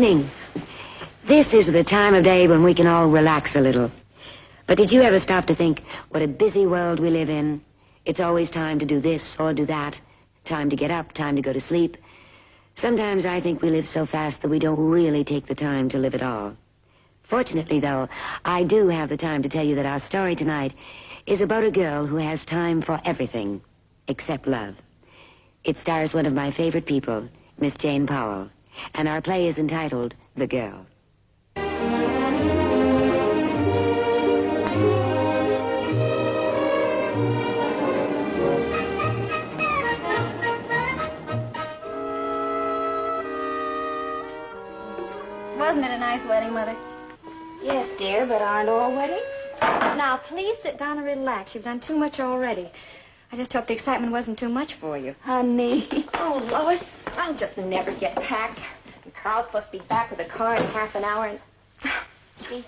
evening. This is the time of day when we can all relax a little. But did you ever stop to think what a busy world we live in? It's always time to do this or do that. Time to get up, time to go to sleep. Sometimes I think we live so fast that we don't really take the time to live at all. Fortunately, though, I do have the time to tell you that our story tonight is about a girl who has time for everything except love. It stars one of my favorite people, Miss Jane Powell, and our play is entitled The Girl. Wasn't it a nice wedding, Mother? Yes, dear, but aren't all weddings? Now, please sit down and relax. You've done too much already. I just hope the excitement wasn't too much for you. Honey. Oh, Lois, I'll just never get packed. And Carl's supposed to be back with the car in half an hour, and... Gee,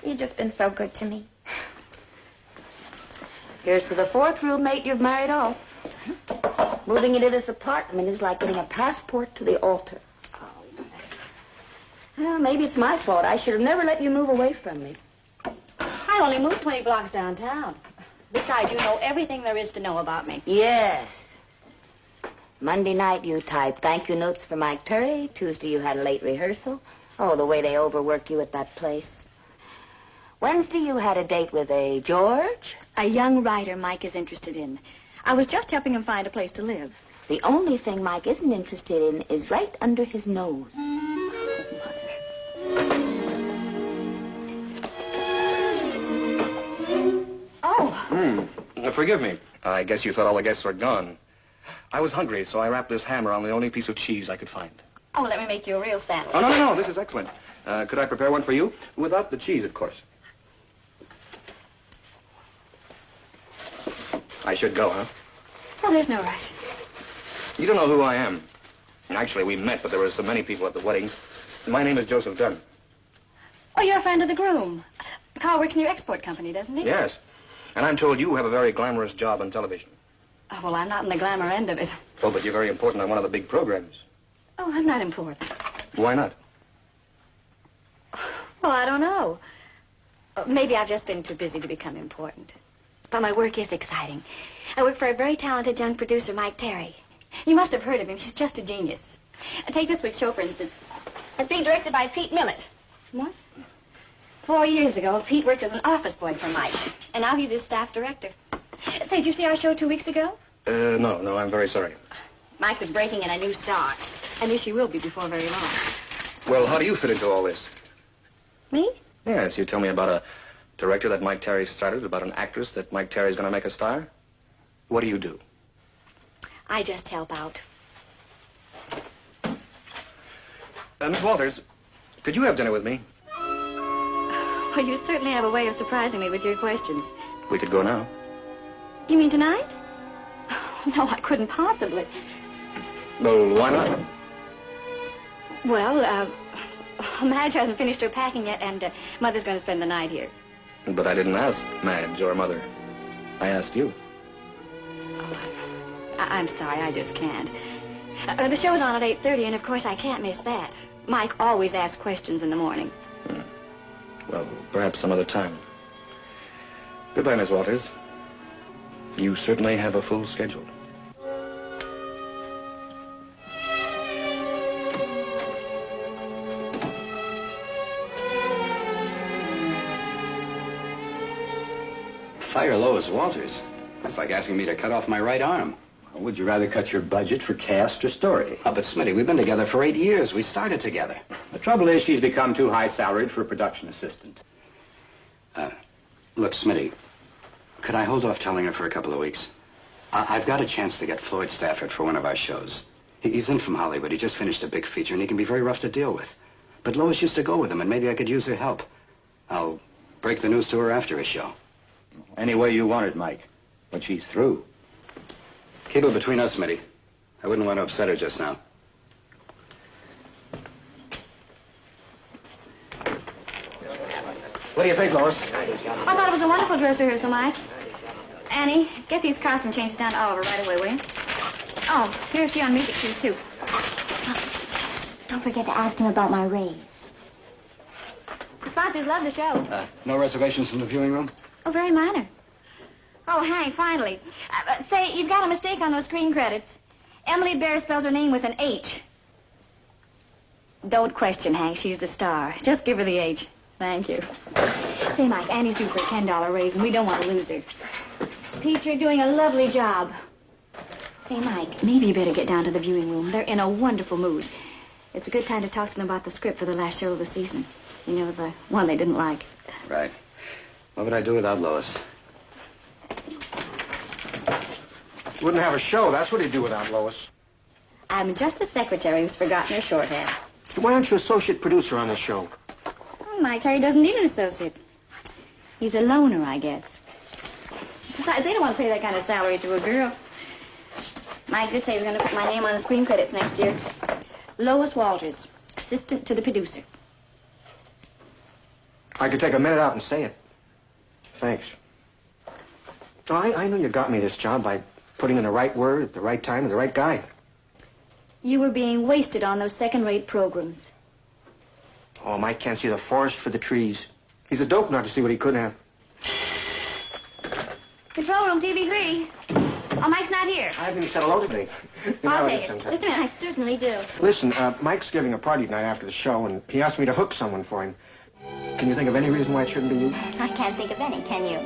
you've just been so good to me. Here's to the fourth roommate you've married off. Moving into this apartment is like getting a passport to the altar. Well, maybe it's my fault. I should have never let you move away from me. I only moved 20 blocks downtown. Besides, you know everything there is to know about me. Yes. Monday night you typed thank you notes for Mike Terry. Tuesday you had a late rehearsal. Oh, the way they overwork you at that place. Wednesday you had a date with a George. A young writer Mike is interested in. I was just helping him find a place to live. The only thing Mike isn't interested in is right under his nose. Forgive me. I guess you thought all the guests were gone. I was hungry, so I wrapped this ham around the only piece of cheese I could find. Oh, let me make you a real sandwich. Oh, no, this is excellent. Could I prepare one for you? Without the cheese, of course. I should go, huh? Oh, there's no rush. You don't know who I am. Actually, we met, but there were so many people at the wedding. My name is Joseph Dunn. Oh, you're a friend of the groom. Carl works in your export company, doesn't he? Yes. And I'm told you have a very glamorous job on television. Oh, well, I'm not in the glamour end of it. Oh, but you're very important on one of the big programs. Oh, I'm not important. Why not? Well, I don't know. Maybe I've just been too busy to become important. But my work is exciting. I work for a very talented young producer, Mike Terry. You must have heard of him. He's just a genius. Take this week's show, for instance. It's being directed by Pete Millett. What? 4 years ago, Pete worked as an office boy for Mike. And now he's his staff director. Say, did you see our show 2 weeks ago? No, I'm very sorry. Mike was breaking in a new star. I knew she will be before very long. Well, how do you fit into all this? Me? Yes, you tell me about a director that Mike Terry started, about an actress that Mike Terry's going to make a star. What do you do? I just help out. Miss Walters, could you have dinner with me? Well, you certainly have a way of surprising me with your questions. We could go now. You mean tonight? No, I couldn't possibly. Well, why not? Well, Madge hasn't finished her packing yet, and Mother's going to spend the night here. But I didn't ask Madge or Mother. I asked you. I'm sorry, I just can't. The show's on at 8:30, and of course I can't miss that. Mike always asks questions in the morning. Well, perhaps some other time. Goodbye, Miss Walters. You certainly have a full schedule. Fire Lois Walters? That's like asking me to cut off my right arm. Or would you rather cut your budget for cast or story? Oh, but Smitty, we've been together for 8 years. We started together. The trouble is she's become too high salaried for a production assistant. Look, Smitty, could I hold off telling her for a couple of weeks? I've got a chance to get Floyd Stafford for one of our shows. He's in from Hollywood. He just finished a big feature, and he can be very rough to deal with. But Lois used to go with him, and maybe I could use her help. I'll break the news to her after his show. Any way you want it, Mike. But she's through. Keep it between us, Smitty. I wouldn't want to upset her just now. What do you think, Lois? I thought it was a wonderful dress rehearsal, Mike. Annie, get these costume changes down to Oliver right away, will you? Oh, here are a few on music cues, too. Don't forget to ask him about my raise. The sponsors love the show. No reservations in the viewing room? Oh, very minor. Oh, Hank, finally. Say, you've got a mistake on those screen credits. Emily Bear spells her name with an H. Don't question, Hank. She's the star. Just give her the H. Thank you. Say, Mike, Annie's due for a $10 raise, and we don't want to lose her. Pete, you're doing a lovely job. Say, Mike, maybe you better get down to the viewing room. They're in a wonderful mood. It's a good time to talk to them about the script for the last show of the season. You know, the one they didn't like. Right. What would I do without Lois? Wouldn't have a show. That's what he'd do without Lois. I'm just a secretary who's forgotten her shorthand. Why aren't you associate producer on the show? Oh, Mike Terry doesn't need an associate. He's a loner, I guess. Besides, they don't want to pay that kind of salary to a girl. Mike did say he was going to put my name on the screen credits next year. Lois Walters, assistant to the producer. I could take a minute out and say it. Thanks. Oh, I know you got me this job by putting in the right word at the right time and the right guy. You were being wasted on those second-rate programs. Oh, Mike can't see the forest for the trees. He's a dope not to see what he could have. Control room, TV3. Oh, Mike's not here. I haven't even said hello today. I'll take it. Just a minute, I certainly do. Listen, Mike's giving a party tonight after the show, and he asked me to hook someone for him. Can you think of any reason why it shouldn't be you? I can't think of any, can you?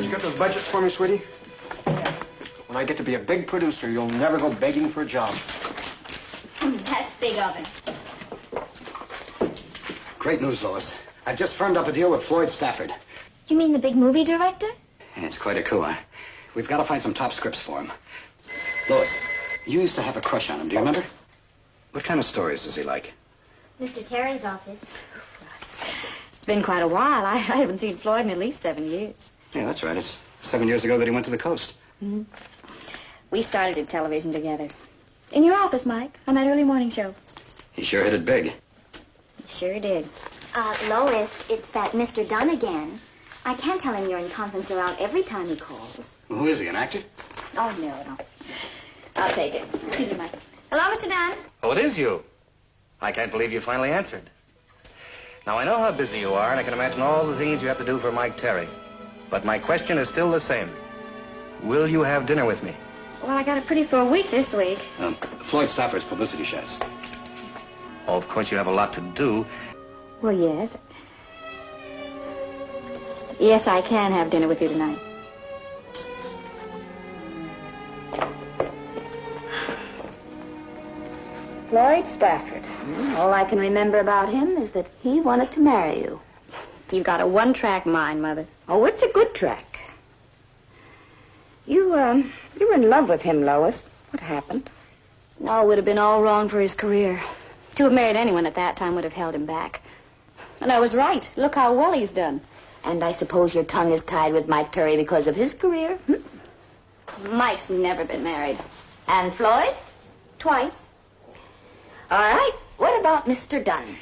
You got those budgets for me, sweetie? When I get to be a big producer, you'll never go begging for a job. That's big of him. Great news, Lois. I've just firmed up a deal with Floyd Stafford. You mean the big movie director? Yeah, it's quite a coup, huh? We've got to find some top scripts for him. Lois, you used to have a crush on him, do you remember? What kind of stories does he like? Mr. Terry's office. It's been quite a while. I haven't seen Floyd in at least 7 years. Yeah, that's right. It's 7 years ago that he went to the coast. Mm-hmm. We started in television together. In your office, Mike, on that early morning show. He sure hit it big. He sure did. Lois, it's that Mr. Dunn again. I can't tell him you're in conference around every time he calls. Well, who is he, an actor? Oh, no. I'll take it. Excuse me, Mike. Hello, Mr. Dunn. Oh, it is you. I can't believe you finally answered. Now, I know how busy you are, and I can imagine all the things you have to do for Mike Terry. But my question is still the same. Will you have dinner with me? Well, I got it pretty for a week this week. Floyd Stafford's publicity shots. Oh, of course you have a lot to do. Well, yes. Yes, I can have dinner with you tonight. Floyd Stafford. All I can remember about him is that he wanted to marry you. You've got a one-track mind, Mother. Oh, it's a good track. You were in love with him, Lois. What happened? Oh, it would have been all wrong for his career. To have married anyone at that time would have held him back. And I was right. Look how well he's done. And I suppose your tongue is tied with Mike Terry because of his career? Mike's never been married. And Floyd? Twice. All right. What about Mr. Dunn?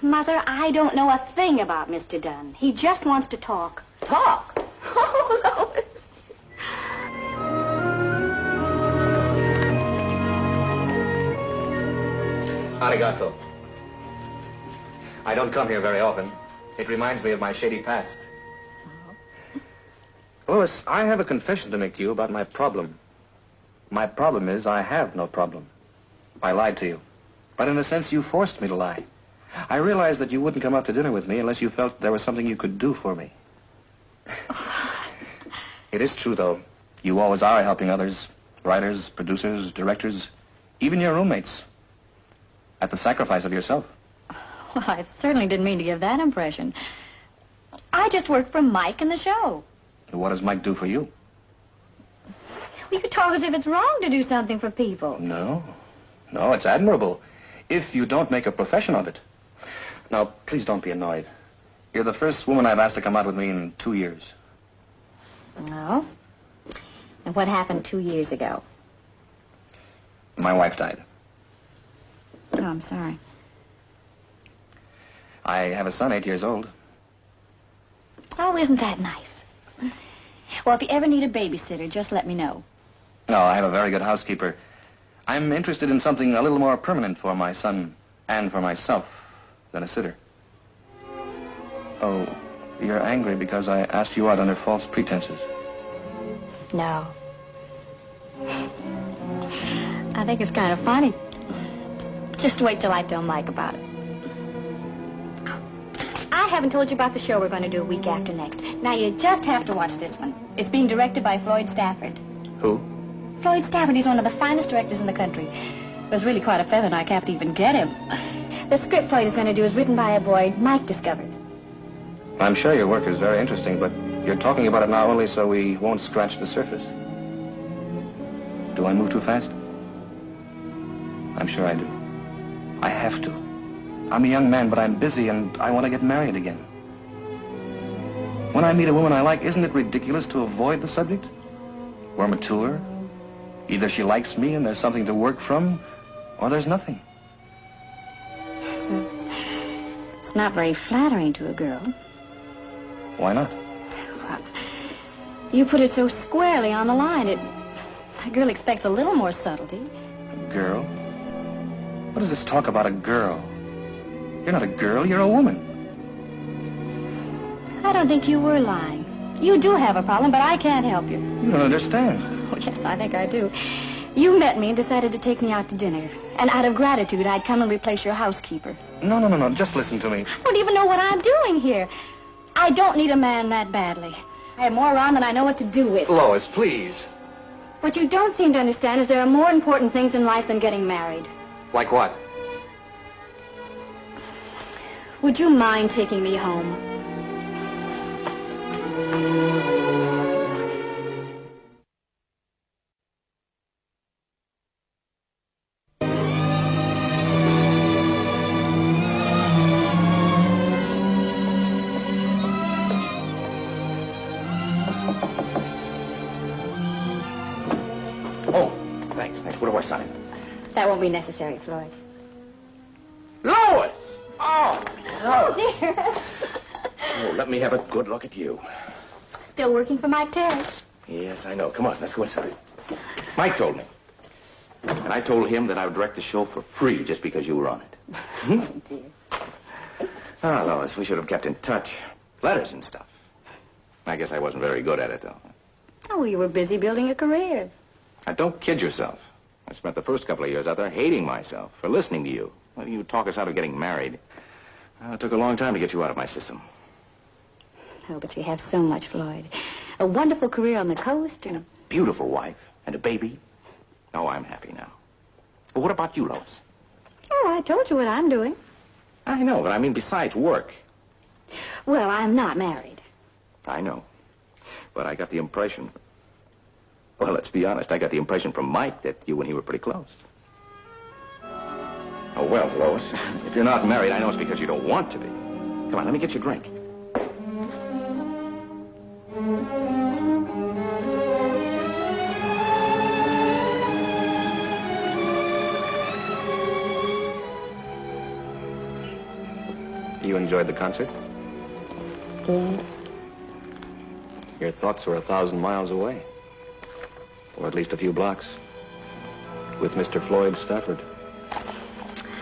Mother, I don't know a thing about Mr. Dunn. He just wants to talk. Talk? Oh, Lois. Arigato. I don't come here very often. It reminds me of my shady past. Lois, I have a confession to make to you about my problem. My problem is I have no problem. I lied to you. But in a sense, you forced me to lie. I realized that you wouldn't come out to dinner with me unless you felt there was something you could do for me. It is true, though. You always are helping others. Writers, producers, directors, even your roommates. At the sacrifice of yourself. Well, I certainly didn't mean to give that impression. I just work for Mike and the show. What does Mike do for you? Well, you talk as if it's wrong to do something for people. No. No, it's admirable. If you don't make a profession of it. Now, please don't be annoyed. You're the first woman I've asked to come out with me in 2 years. No? And what happened 2 years ago? My wife died. Oh, I'm sorry. I have a son 8 years old. Oh, isn't that nice? Well, if you ever need a babysitter, just let me know. No, I have a very good housekeeper. I'm interested in something a little more permanent for my son and for myself than a sitter. Oh, you're angry because I asked you out under false pretenses. No. I think it's kind of funny. Just wait till I tell Mike about it. I haven't told you about the show we're going to do a week after next. Now, you just have to watch this one. It's being directed by Floyd Stafford. Who? Floyd Stafford, he's one of the finest directors in the country. It was really quite a feather, and I can't even get him. The script Floyd is going to do is written by a boy Mike discovered. I'm sure your work is very interesting, but you're talking about it now only so we won't scratch the surface. Do I move too fast? I'm sure I do. I have to. I'm a young man, but I'm busy and I want to get married again. When I meet a woman I like, isn't it ridiculous to avoid the subject? We're mature. Either she likes me and there's something to work from, or there's nothing. It's not very flattering to a girl. Why not? Well, you put it so squarely on the line. A girl expects a little more subtlety. A girl? What does this talk about a girl? You're not a girl, you're a woman. I don't think you were lying. You do have a problem, but I can't help you. You don't understand. Oh, yes, I think I do. You met me and decided to take me out to dinner. And out of gratitude, I'd come and replace your housekeeper. No. Just listen to me. I don't even know what I'm doing here. I don't need a man that badly. I have more around than I know what to do with. Lois, please. What you don't seem to understand is there are more important things in life than getting married. Like what? Would you mind taking me home? Oh, thanks. What do I sign? That won't be necessary, Floyd. Lois! Oh, Oh, dear. oh, let me have a good look at you. Still working for Mike Terry. Yes, I know. Come on, let's go inside. Mike told me. And I told him that I would direct the show for free just because you were on it. Oh, dear. Ah, Lois, we should have kept in touch. Letters and stuff. I guess I wasn't very good at it, though. Oh, you were busy building a career. Now, don't kid yourself. I spent the first couple of years out there hating myself for listening to you. Well, you talk us out of getting married. It took a long time to get you out of my system. Oh, but you have so much, Floyd. A wonderful career on the coast and... Beautiful wife and a baby. Oh, I'm happy now. But what about you, Lois? Oh, I told you what I'm doing. I know, but I mean besides work. Well, I'm not married. I know. But I got the impression... Well, let's be honest. I got the impression from Mike that you and he were pretty close. Oh, well, Lois, if you're not married, I know it's because you don't want to be. Come on, let me get you a drink. You enjoyed the concert? Yes. Your thoughts were 1,000 miles away. Or at least a few blocks. With Mr. Floyd Stafford.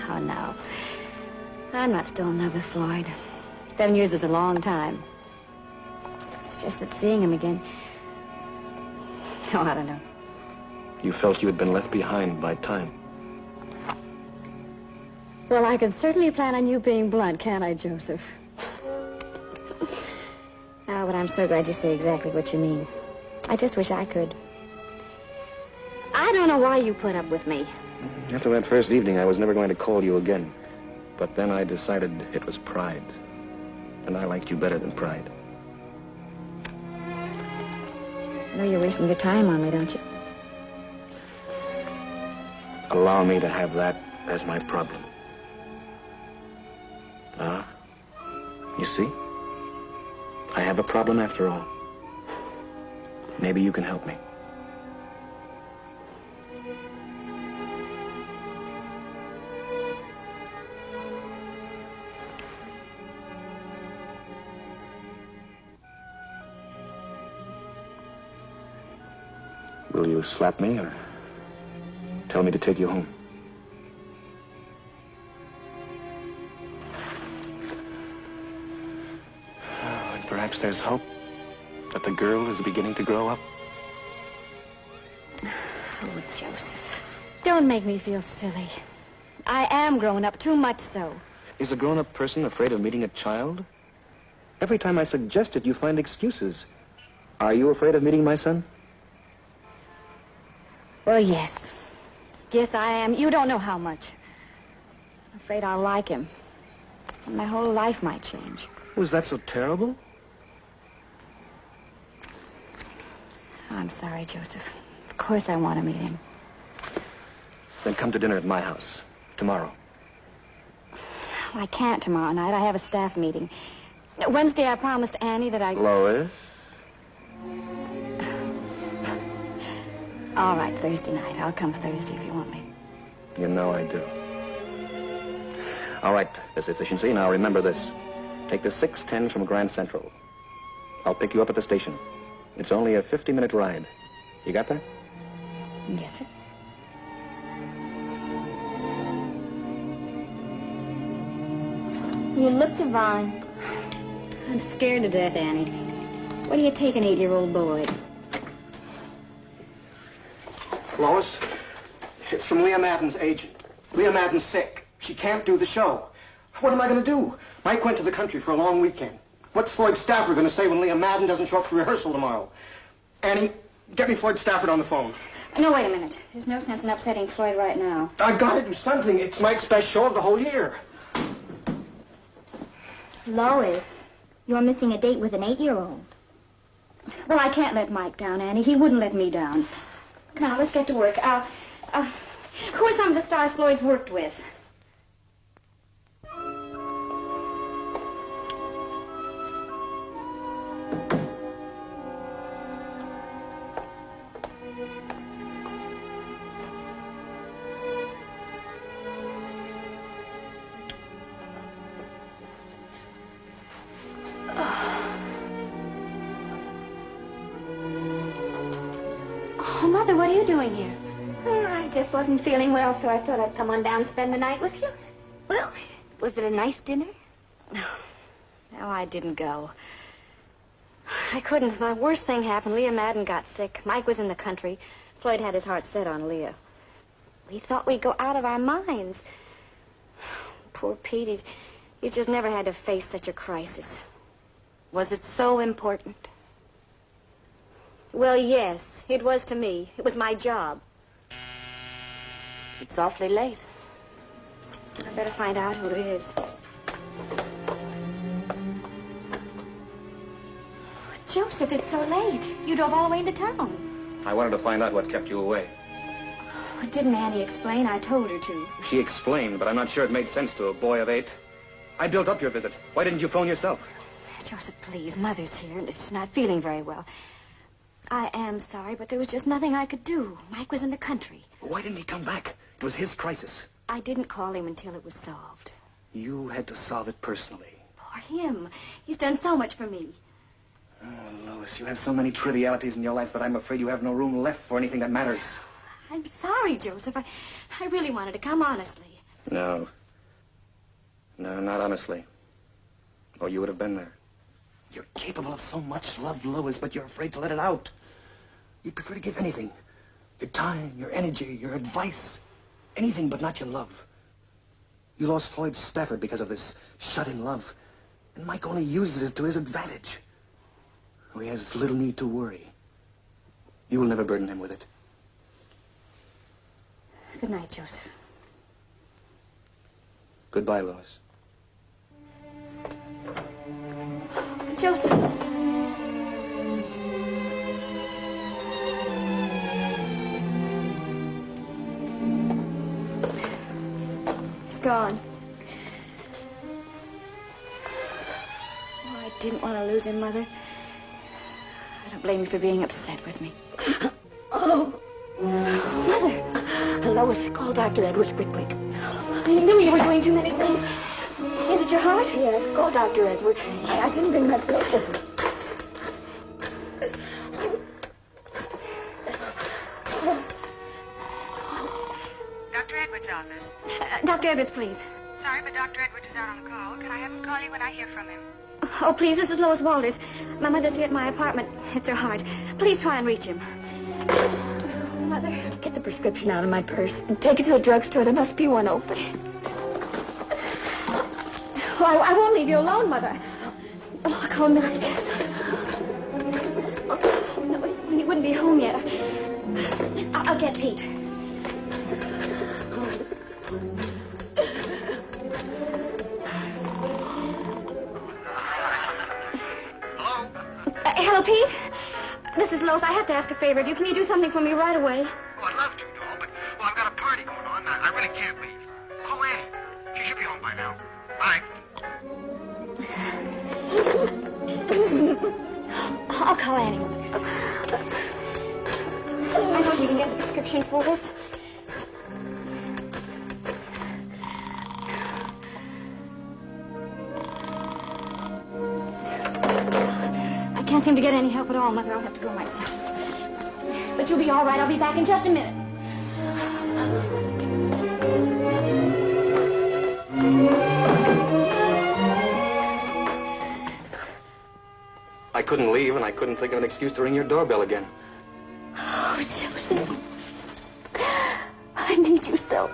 Oh, no. I'm not still in love with Floyd. 7 years is a long time. It's just that seeing him again... Oh, I don't know. You felt you had been left behind by time. Well, I can certainly plan on you being blunt, can't I, Joseph? Oh, but I'm so glad you say exactly what you mean. I just wish I could. I don't know why you put up with me. After that first evening, I was never going to call you again. But then I decided it was pride. And I liked you better than pride. I know you're wasting your time on me, don't you? Allow me to have that as my problem. Ah, you see? I have a problem after all. Maybe you can help me. Will you slap me or tell me to take you home? Oh, and perhaps there's hope that the girl is beginning to grow up. Oh, Joseph, don't make me feel silly. I am growing up, too much so. Is a grown-up person afraid of meeting a child? Every time I suggest it, you find excuses. Are you afraid of meeting my son? Well, yes. Yes, I am. You don't know how much. I'm afraid I'll like him. And my whole life might change. Was that so terrible? I'm sorry, Joseph. Of course I want to meet him. Then come to dinner at my house tomorrow. I can't tomorrow night. I have a staff meeting. Wednesday, I promised Annie that I... Lois? All right, Thursday night. I'll come Thursday if you want me. You know I do. All right, Miss Efficiency. Now remember this. Take the 6:10 from Grand Central. I'll pick you up at the station. It's only a 50-minute ride. You got that? Yes, sir. You look divine. I'm scared to death, Annie. What do you take an 8-year-old boy? Lois, it's from Leah Madden's agent. Leah Madden's sick. She can't do the show. What am I going to do? Mike went to the country for a long weekend. What's Floyd Stafford going to say when Leah Madden doesn't show up for rehearsal tomorrow? Annie, get me Floyd Stafford on the phone. No, wait a minute. There's no sense in upsetting Floyd right now. I've got to do something. It's Mike's best show of the whole year. Lois, you're missing a date with an 8-year-old. Well, I can't let Mike down, Annie. He wouldn't let me down. Come on, let's get to work. Who are some of the stars Floyd's worked with? Oh, Mother, what are you doing here? Oh, I just wasn't feeling well, so I thought I'd come on down and spend the night with you. Well, was it a nice dinner? No, I didn't go. I couldn't. The worst thing happened. Leah Madden got sick. Mike was in the country. Floyd had his heart set on Leah. We thought we'd go out of our minds. Poor Pete, he's just never had to face such a crisis. Was it so important? Well, yes, it was to me. It was my job. It's awfully late. I better find out who it is. Joseph, it's so late. You drove all the way into town. I wanted to find out what kept you away. Didn't Annie explain? I told her to. She explained, but I'm not sure it made sense to a boy of 8. I built up your visit. Why didn't you phone yourself? Joseph, please. Mother's here, and she's not feeling very well. I am sorry, but there was just nothing I could do. Mike was in the country. Why didn't he come back? It was his crisis. I didn't call him until it was solved. You had to solve it personally. For him. He's done so much for me. Oh, Lois, you have so many trivialities in your life that I'm afraid you have no room left for anything that matters. I'm sorry, Joseph. I really wanted to come honestly. No. No, not honestly. Or you would have been there. You're capable of so much love, Lois, but you're afraid to let it out. You prefer to give anything. Your time, your energy, your advice. Anything but not your love. You lost Floyd Stafford because of this shut-in love. And Mike only uses it to his advantage. He has little need to worry. You will never burden him with it. Good night, Joseph. Goodbye, Lois. Joseph. He's gone. Oh, I didn't want to lose him, Mother. I don't blame you for being upset with me. Oh. Mother! Lois, call Dr. Edwards quickly. I knew you were doing too many things. Is it your heart? Yes, call Dr. Edwards. I didn't bring that close to him. Edwards' office. Dr. Edwards, please. Sorry, but Dr. Edwards is out on a call. Can I have him call you when I hear from him? Oh, please, this is Lois Walters. My mother's here at my apartment. It's her heart. Please try and reach him. Mother, get the prescription out of my purse and take it to a drugstore. There must be one open. Oh, I won't leave you alone, Mother. Oh, I'll call Mary. Oh, no, he wouldn't be home yet. I'll get Pete. Hello? Hello, Pete? This is Lois. I have to ask a favor of you. Can you do something for me right away? Oh, I'd love to, doll, but, well, I've got a party going on. I really can't leave. Call Annie. She should be home by now. Bye. I'll call Annie. I know she can get the prescription for us. I can't seem to get any help at all, Mother. I'll have to go myself. But you'll be all right. I'll be back in just a minute. I couldn't leave, and I couldn't think of an excuse to ring your doorbell again. Oh, Joseph. I need you so.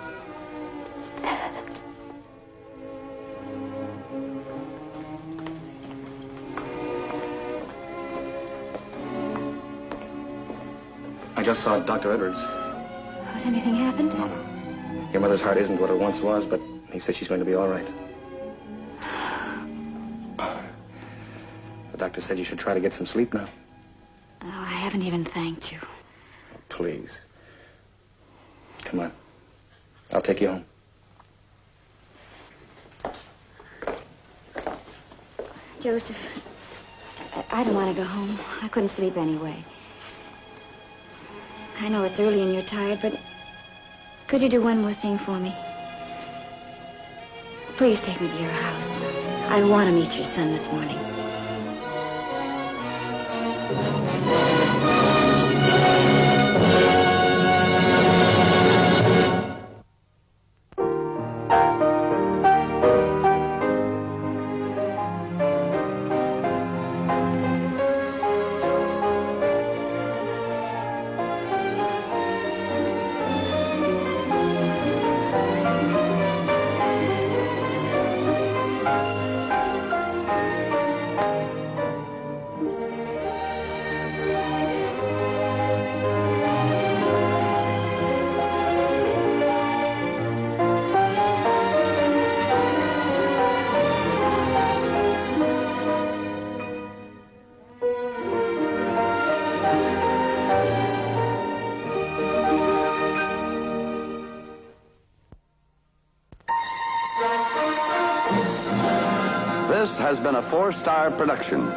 I just saw Dr. Edwards. Has anything happened? No, no. Your mother's heart isn't what it once was, but he says she's going to be all right. The doctor said you should try to get some sleep now. Oh, I haven't even thanked you. Please. Come on. I'll take you home. Joseph, I don't want to go home. I couldn't sleep anyway. I know it's early and you're tired, but could you do one more thing for me? Please take me to your house. I want to meet your son this morning. This has been a 4-star production.